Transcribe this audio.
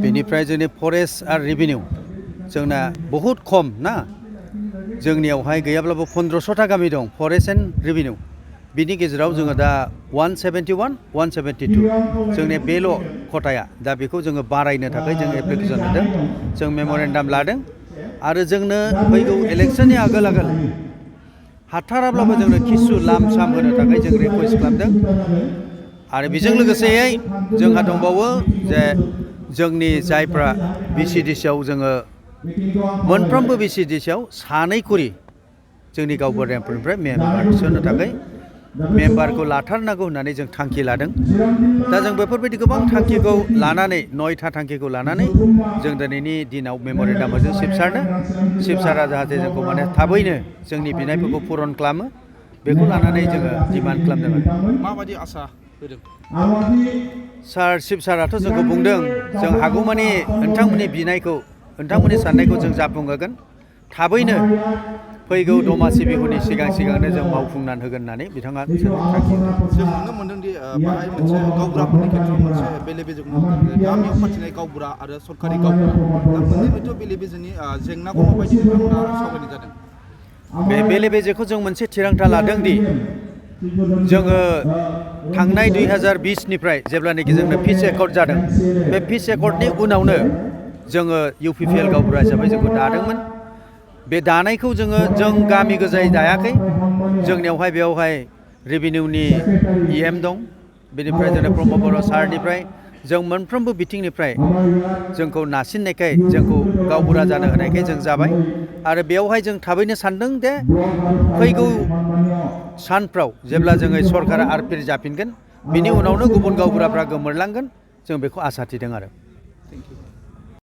बेनिफ्राय जोंनि फरेस्ट आरो रेभिनिउ जोंना बहुद खम ना जोंनियावहाय गैयाब्लाबो 1500टा गामि दं फरेस्ट एन्ड रेभिनिउ बिनि गेजेराव जोङो दा 171 172 जोंनि बेल' खथाया दा बेखौ जोङो बारायनो थाखाय जों एप्लिकेसन होदों जों मेम'रेन्डाम लादों आरो जोंनो फैगौ इलेक्सननि आगोल हाथाराब्लाबो जोंनो किसु लाम साम होनो थाखाय जों रिकुवेस्ट खालामदों आरो बेजों लोगोसेयै जोंहा दंबावो जे जोंनि जायफ्रा बिसिडिसिआव जोङो मोनफ्रोमबो बिसिडिसिआव सानै खरि जोंनि गावबुरानिफ्राय मेम्बार थिसननो थाखाय मेम्बारखौ लाथारनांगौ होननानै जों थांखि लादों दा जों बेफोरबायदि गोबां थांखिखौ लानानै 9था थांखिखौ लानानै जों दिनैनि दिनाव मेम'रेन्डाम होदों चिफ सारा जाहाथे जोंखौ माने थाबैनो जोंनि बिनायफोरखौ पुरन खालामो बेखौ लानानै जोङो डिमान्ड खालामदों माबायदि आसा होदों चिफ साराथ' जोंखौ बुंदों जों हागौमानि नोंथांमोननि बिनायखौ नोंथांमोननि साननायखौ जों जाफुंहोगोन थाबैनो फैगौ दमासि बिहुनि सिगांनो जों मावफुंनानै होगोन होननानै बिथाङा थांखि होदों जों नुनो मोनदोंदि बाहाय मोनसे गावबुराफोरनि खेथ्रआव मोनसे बेले बेजे गामियाव फाथिनाय गावबुरा आरो सरकारि गावबुरा दा मोननै हयथ' बेले बेजेनि जेंनाखौ माबायदि नोंथांमोना सावरायनाय जादों बे बेले बेजेखौ जों मोनसे थिरांथा लादों दि जोङो थांनाय 2020निफ्राय जेब्लानाखि जोंनो पिस एकर्ड जादों बे पिस एकर्डनि उनावनो जोङो UPPL गावबुरा हिसाबै जोंखौ दादोंमोन बे दानायखौ जों गामि गोजायै दायाखै जोंनियावहाय बेवहाय रेभिनिउनि EM दं बेनिफ्राय जोंना प्रमद बर' सारनिफ्राय जों मोनफ्रोमबो बिथिंनिफ्राय जोंखौ नारसिननायखाय जोंखौ गावबुरा जानो होनायखाय जों जाबाय आरो बेवहाय जों थाबैनो सानदों दे फैगौ सानफ्राव जेब्ला जोङो सरकारा आरपिर जाफिनगोन बिनि उनावनो गुबुन गावबुराफ्रा गोमोरलांगोन जों बेखौ आसा थिदों आरो